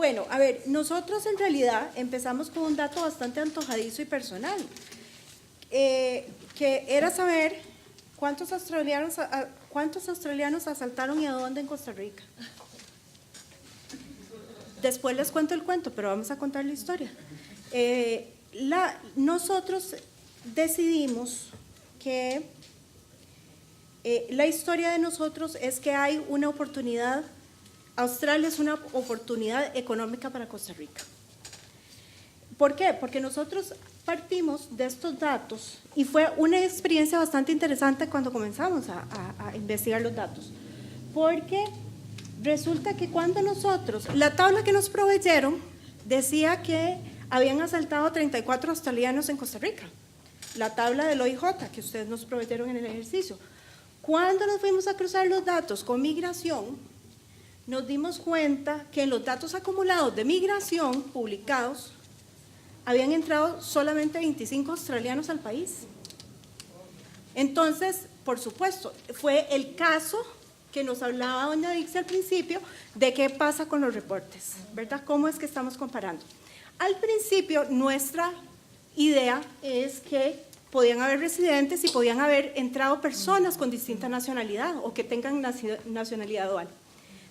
Bueno, a ver, nosotros en realidad empezamos con un dato bastante antojadizo y personal, que era saber cuántos australianos asaltaron y a dónde en Costa Rica. Después les cuento el cuento, pero vamos a contar la historia. Nosotros decidimos que la historia de nosotros es que hay una oportunidad, Australia es una oportunidad económica para Costa Rica. ¿Por qué? Porque nosotros partimos de estos datos y fue una experiencia bastante interesante cuando comenzamos a investigar los datos, porque resulta que cuando nosotros, la tabla que nos proveyeron decía que habían asaltado a 34 australianos en Costa Rica, la tabla del OIJ que ustedes nos proveyeron en el ejercicio. Cuando nos fuimos a cruzar los datos con migración, nos dimos cuenta que en los datos acumulados de migración publicados, habían entrado solamente 25 australianos al país. Entonces, por supuesto, fue el caso que nos hablaba doña Dixie al principio de qué pasa con los reportes, ¿verdad? ¿Cómo es que estamos comparando? Al principio, nuestra idea es que podían haber residentes y podían haber entrado personas con distinta nacionalidad o que tengan nacionalidad dual.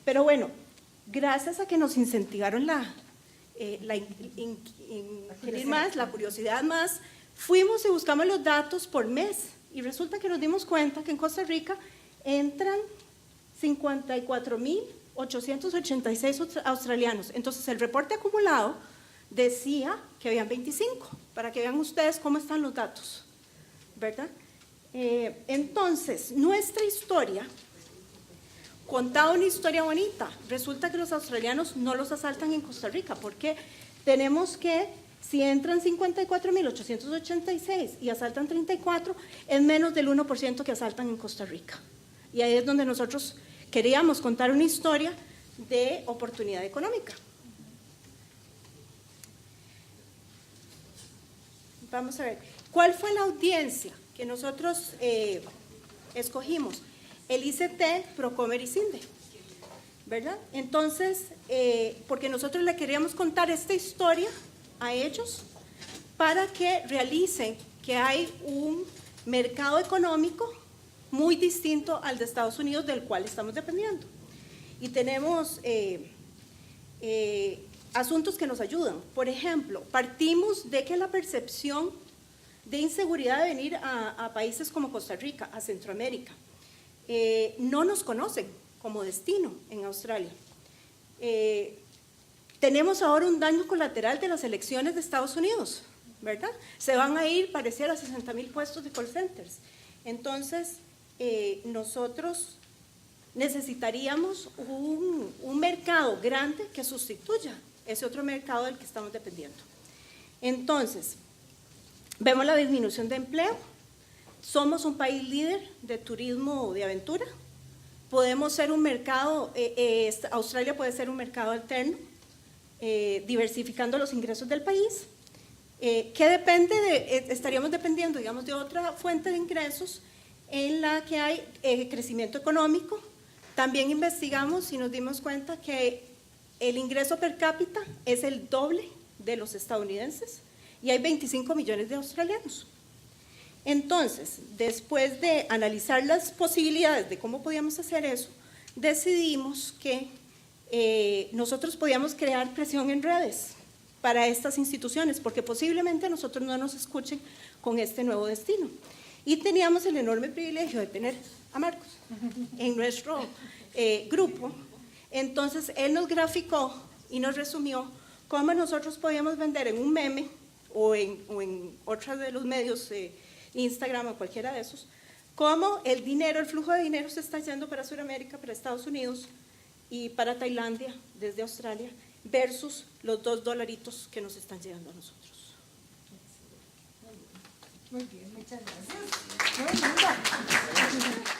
Pero bueno, gracias a que nos incentivaron la curiosidad más, fuimos y buscamos los datos por mes y resulta que nos dimos cuenta que en Costa Rica entran 54.886 australianos. Entonces el reporte acumulado decía que habían 25, para que vean ustedes cómo están los datos, ¿verdad? Entonces, nuestra historia contaba una historia bonita. Resulta que los australianos no los asaltan en Costa Rica, porque tenemos que, si entran 54.886 y asaltan 34, es menos del 1% que asaltan en Costa Rica. Y ahí es donde nosotros queríamos contar una historia de oportunidad económica. Vamos a ver, ¿cuál fue la audiencia que nosotros escogimos? El ICT, Procomer y CINDE, ¿verdad? Entonces, porque nosotros le queríamos contar esta historia a ellos para que realicen que hay un mercado económico muy distinto al de Estados Unidos, del cual estamos dependiendo. Y tenemos asuntos que nos ayudan. Por ejemplo, partimos de que la percepción de inseguridad de venir a países como Costa Rica, a Centroamérica, no nos conocen como destino en Australia. Tenemos ahora un daño colateral de las elecciones de Estados Unidos, ¿verdad? Se van a ir, pareciera, 60,000 puestos de call centers. Entonces, nosotros necesitaríamos un mercado grande que sustituya ese otro mercado del que estamos dependiendo. Entonces, vemos la disminución de empleo. Somos un país líder de turismo de aventura. Podemos ser un mercado, Australia puede ser un mercado alterno, diversificando los ingresos del país, que depende estaríamos dependiendo, digamos, de otra fuente de ingresos en la que hay crecimiento económico. También investigamos y nos dimos cuenta que el ingreso per cápita es el doble de los estadounidenses y hay 25 millones de australianos. Entonces, después de analizar las posibilidades de cómo podíamos hacer eso, decidimos que nosotros podíamos crear presión en redes para estas instituciones, porque posiblemente nosotros no nos escuchen con este nuevo destino. Y teníamos el enorme privilegio de tener a Marcos en nuestro grupo. Entonces, él nos graficó y nos resumió cómo nosotros podíamos vender en un meme o en otros de los medios, Instagram o cualquiera de esos, cómo el dinero, el flujo de dinero se está yendo para Sudamérica, para Estados Unidos y para Tailandia desde Australia, versus los $2 que nos están llegando a nosotros. Muy bien, muchas gracias.